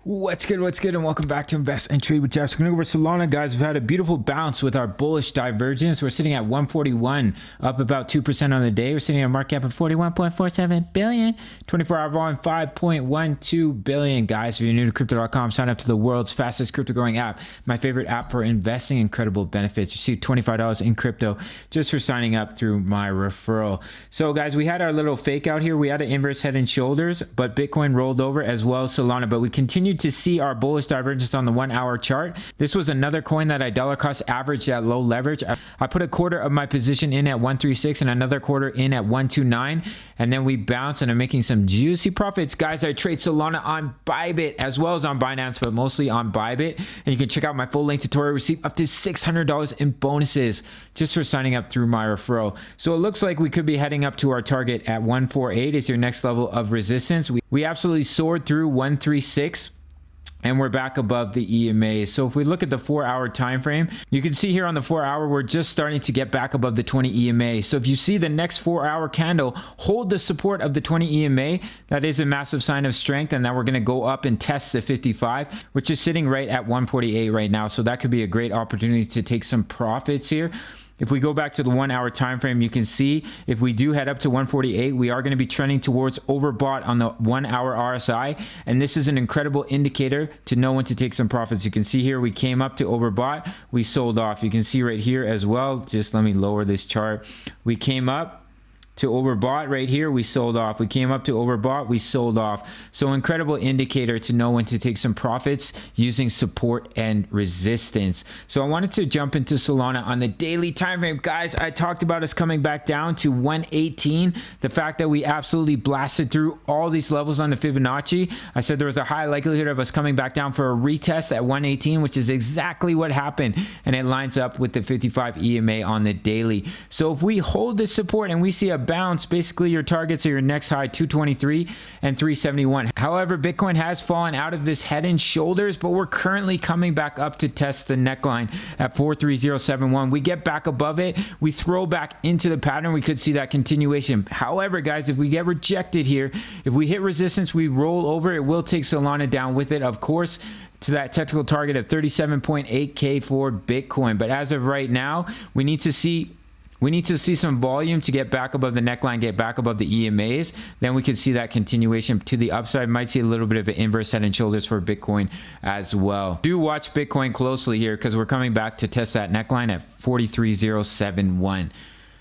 What's good, and welcome back to Invest and Trade with Jeff. So we're going to go over Solana, guys. We've had a beautiful bounce with our bullish divergence. We're sitting at 141, up about 2% on the day. We're sitting at a market cap of 41.47 billion, 24-hour volume 5.12 billion. Guys, if you're new to crypto.com, sign up to the world's fastest crypto growing app, my favorite app for investing. Incredible benefits. You see $25 in crypto just for signing up through my referral. So guys, we had our little fake out here. We had an inverse head and shoulders, but Bitcoin rolled over as well as Solana, but we continued to see our bullish divergence on the 1 hour chart. This was another coin that I dollar cost averaged at low leverage. I put a quarter of my position in at 136 and another quarter in at 129, and then we bounced and I'm making some juicy profits. Guys, I trade Solana on Bybit as well as on Binance, but mostly on Bybit, and you can check out my full length tutorial. Receive up to $600 in bonuses just for signing up through my referral. So it looks like we could be heading up to our target at 148 is your next level of resistance. We absolutely soared through 136 and we're back above the EMA. So if we look at the 4 hour time frame, you can see here on the 4 hour, we're just starting to get back above the 20 EMA. So if you see the next 4 hour candle hold the support of the 20 EMA, that is a massive sign of strength, and that we're going to go up and test the 55, which is sitting right at 148 right now. So that could be a great opportunity to take some profits here. If we go back to the 1 hour time frame, you can see if we do head up to 148, we are going to be trending towards overbought on the 1 hour RSI, and this is an incredible indicator to know when to take some profits. You can see here we came up to overbought, we sold off. You can see right here as well, just let me lower this chart. We came up to overbought right here, we sold off. We came up to overbought, we sold off. So incredible indicator to know when to take some profits using support and resistance. So I wanted to jump into Solana on the daily time frame. Guys, I talked about us coming back down to 118. The fact that we absolutely blasted through all these levels on the Fibonacci. I said there was a high likelihood of us coming back down for a retest at 118, which is exactly what happened. And it lines up with the 55 EMA on the daily. So if we hold this support and we see a bounce, basically your targets are your next high 223 and 371. However, Bitcoin has fallen out of this head and shoulders, but we're currently coming back up to test the neckline at 43071. We get back above it, we throw back into the pattern, we could see that continuation. However, guys, if we get rejected here, if we hit resistance, we roll over, it will take Solana down with it, of course, to that technical target of 37.8K for Bitcoin. But as of right now, we need to see some volume to get back above the neckline, get back above the EMAs. Then we could see that continuation to the upside. Might see a little bit of an inverse head and shoulders for Bitcoin as well. Do watch Bitcoin closely here because we're coming back to test that neckline at 43071.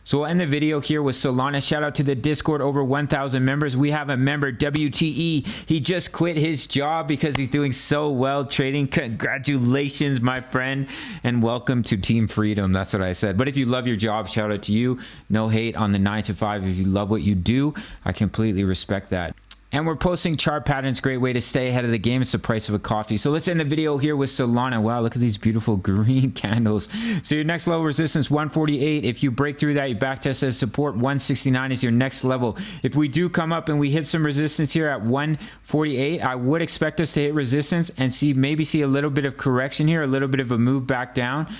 So we'll end the video here with Solana. Shout out to the Discord, over 1,000 members. We have a member, WTE. He just quit his job because he's doing so well trading. Congratulations, my friend, and welcome to Team Freedom. That's what I said. But if you love your job, shout out to you. No hate on the 9 to 5. If you love what you do, I completely respect that. And we're posting chart patterns, great way to stay ahead of the game. It's the price of a coffee. So let's end the video here with Solana. Wow, look at these beautiful green candles. So your next level resistance, 148. If you break through that, you backtest as support. 169 is your next level. If we do come up and we hit some resistance here at 148, I would expect us to hit resistance and maybe see a little bit of correction here, a little bit of a move back down.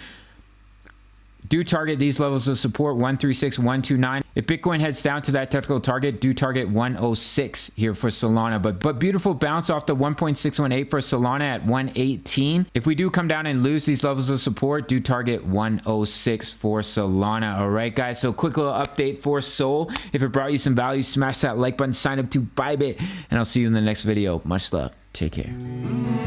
Do target these levels of support, 136, 129. If Bitcoin heads down to that technical target, do target 106 here for Solana. But beautiful bounce off the 1.618 for Solana at 118. If we do come down and lose these levels of support, do target 106 for Solana. All right, guys. So quick little update for Sol. If it brought you some value, smash that like button, sign up to Bybit, and I'll see you in the next video. Much love. Take care.